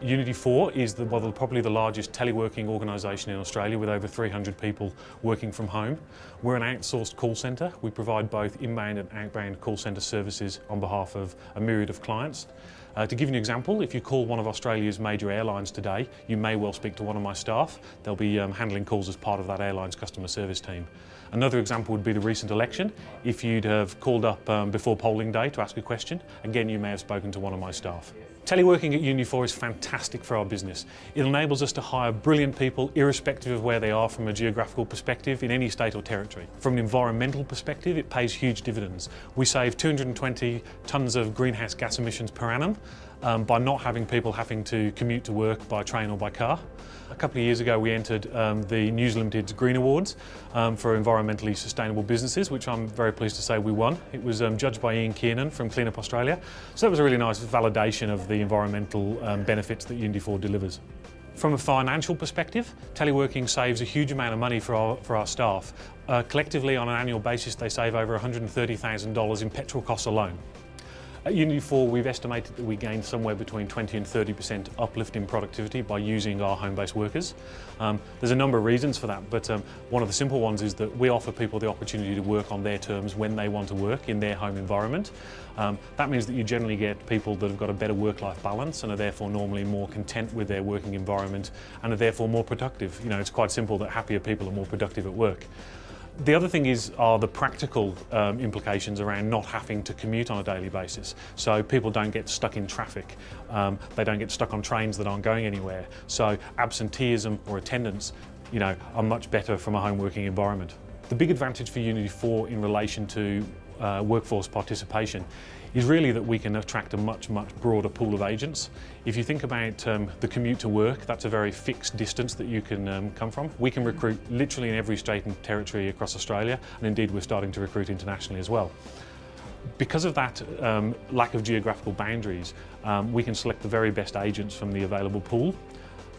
Unity 4 is probably the largest teleworking organisation in Australia with over 300 people working from home. We're an outsourced call centre. We provide both inbound and outbound call centre services on behalf of a myriad of clients. To give you an example, if you call one of Australia's major airlines today, you may well speak to one of my staff. They'll be handling calls as part of that airline's customer service team. Another example would be the recent election. If you'd have called up before polling day to ask a question, again you may have spoken to one of my staff. Teleworking at Unity 4 is fantastic for our business. It enables us to hire brilliant people irrespective of where they are from a geographical perspective in any state or territory. From an environmental perspective, it pays huge dividends. We save 220 tonnes of greenhouse gas emissions per annum by not having people having to commute to work by train or by car. A couple of years ago we entered the News Limited's Green Awards for environmentally sustainable businesses, which I'm very pleased to say we won. It was judged by Ian Kiernan from Clean Up Australia, so that was a really nice validation of the environmental benefits that Unity 4 delivers. From a financial perspective, teleworking saves a huge amount of money for our staff. Collectively, on an annual basis, they save over $130,000 in petrol costs alone. At Unity 4, we've estimated that we gained somewhere between 20 and 30% uplift in productivity by using our home-based workers. There's a number of reasons for that, but one of the simple ones is that we offer people the opportunity to work on their terms when they want to work in their home environment. That means that you generally get people that have got a better work-life balance and are therefore normally more content with their working environment and are therefore more productive. You know, it's quite simple that happier people are more productive at work. The other thing are the practical implications around not having to commute on a daily basis. So people don't get stuck in traffic, they don't get stuck on trains that aren't going anywhere. So absenteeism or attendance, are much better from a home working environment. The big advantage for Unity 4 in relation to workforce participation is really that we can attract a much broader pool of agents. If you think about the commute to work, that's a very fixed distance that you can come from. We can recruit literally in every state and territory across Australia, and indeed we're starting to recruit internationally as well. Because of that lack of geographical boundaries, we can select the very best agents from the available pool.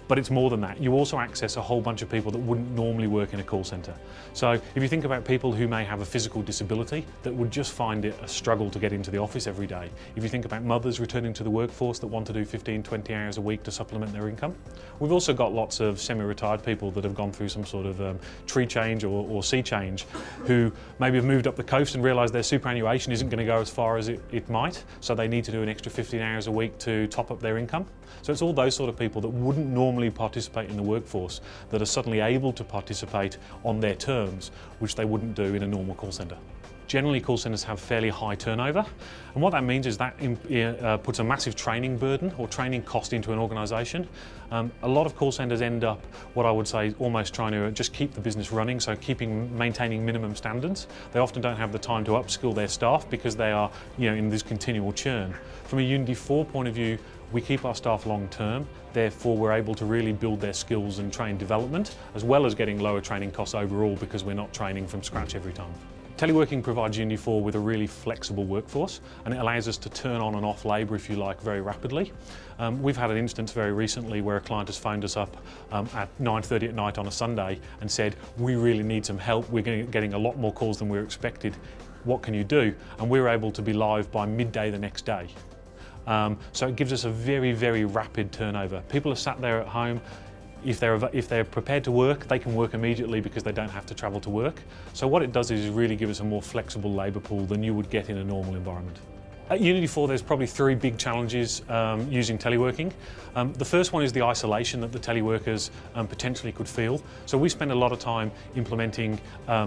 But it's more than that. You also access a whole bunch of people that wouldn't normally work in a call centre. So if you think about people who may have a physical disability that would just find it a struggle to get into the office every day. If you think about mothers returning to the workforce that want to do 15, 20 hours a week to supplement their income. We've also got lots of semi-retired people that have gone through some sort of tree change or sea change who maybe have moved up the coast and realised their superannuation isn't going to go as far as it might, so they need to do an extra 15 hours a week to top up their income. So it's all those sort of people that wouldn't normally participate in the workforce that are suddenly able to participate on their terms, which they wouldn't do in a normal call centre. Generally, call centres have fairly high turnover, and what that means is that puts a massive training burden or training cost into an organisation. A lot of call centres end up, what I would say, almost trying to just keep the business running, so maintaining minimum standards. They often don't have the time to upskill their staff because they are in this continual churn. From a Unity 4 point of view, we keep our staff long term, therefore we're able to really build their skills and train development, as well as getting lower training costs overall because we're not training from scratch every time. Teleworking provides Unity 4 with a really flexible workforce, and it allows us to turn on and off labour, if you like, very rapidly. We've had an instance very recently where a client has phoned us up at 9:30 at night on a Sunday and said, we really need some help, we're getting a lot more calls than we were expected, what can you do? And we were able to be live by midday the next day. So it gives us a very rapid turnover. People are sat there at home. If they're prepared to work, they can work immediately because they don't have to travel to work. So what it does is really give us a more flexible labour pool than you would get in a normal environment. At Unity 4, there's probably three big challenges using teleworking. The first one is the isolation that the teleworkers potentially could feel. So we spend a lot of time implementing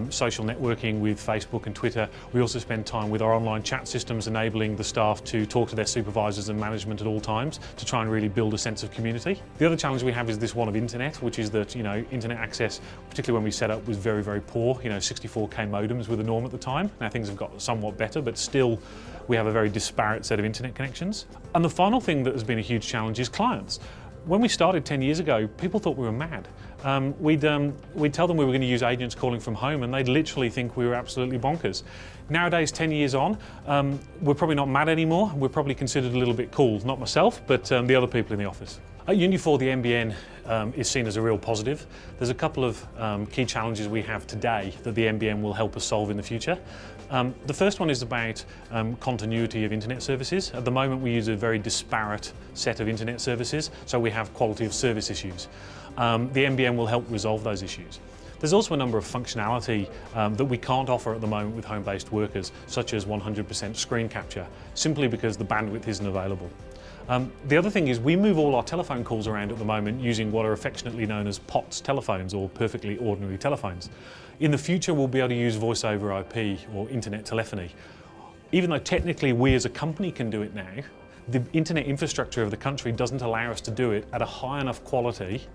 social networking with Facebook and Twitter. We also spend time with our online chat systems, enabling the staff to talk to their supervisors and management at all times to try and really build a sense of community. The other challenge we have is this one of internet, which is that internet access, particularly when we set up, was very poor. 64K modems were the norm at the time. Now things have got somewhat better, but still we have a very disparate set of internet connections. And the final thing that has been a huge challenge is clients. When we started 10 years ago, people thought we were mad. We'd tell them we were going to use agents calling from home and they'd literally think we were absolutely bonkers. Nowadays, 10 years on, we're probably not mad anymore. We're probably considered a little bit cool. Not myself, but the other people in the office. At Unity 4, the NBN is seen as a real positive. There's a couple of key challenges we have today that the NBN will help us solve in the future. The first one is about continuity of internet services. At the moment we use a very disparate set of internet services, so we have quality of service issues. The NBN will help resolve those issues. There's also a number of functionality that we can't offer at the moment with home-based workers, such as 100% screen capture, simply because the bandwidth isn't available. The other thing is we move all our telephone calls around at the moment using what are affectionately known as POTS telephones, or perfectly ordinary telephones. In the future we'll be able to use voice over IP or internet telephony. Even though technically we as a company can do it now, the internet infrastructure of the country doesn't allow us to do it at a high enough quality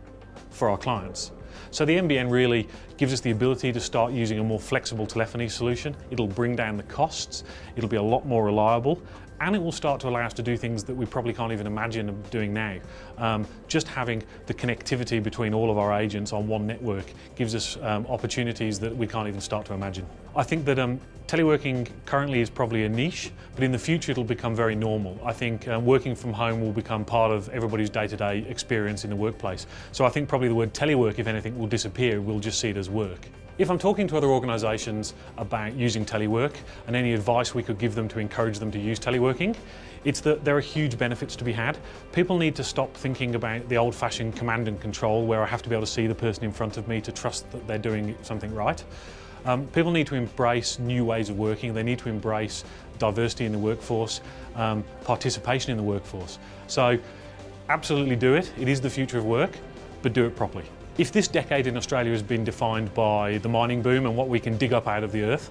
for our clients. So the NBN really gives us the ability to start using a more flexible telephony solution. It'll bring down the costs, it'll be a lot more reliable, and it will start to allow us to do things that we probably can't even imagine doing now. Just having the connectivity between all of our agents on one network gives us opportunities that we can't even start to imagine. I think that teleworking currently is probably a niche, but in the future it'll become very normal. I think working from home will become part of everybody's day-to-day experience in the workplace. So I think probably the word telework, if anything, will disappear. We'll just see it as work. If I'm talking to other organisations about using telework and any advice we could give them to encourage them to use teleworking, it's that there are huge benefits to be had. People need to stop thinking about the old-fashioned command and control where I have to be able to see the person in front of me to trust that they're doing something right. People need to embrace new ways of working. They need to embrace diversity in the workforce, participation in the workforce. So absolutely do it. It is the future of work, but do it properly. If this decade in Australia has been defined by the mining boom and what we can dig up out of the earth,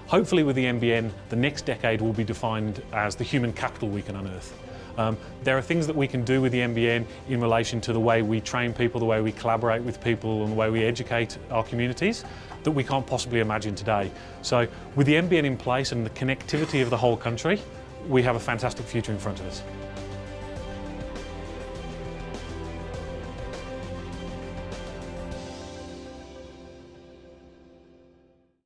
hopefully with the NBN, the next decade will be defined as the human capital we can unearth. There are things that we can do with the NBN in relation to the way we train people, the way we collaborate with people and the way we educate our communities that we can't possibly imagine today. So with the NBN in place and the connectivity of the whole country, we have a fantastic future in front of us.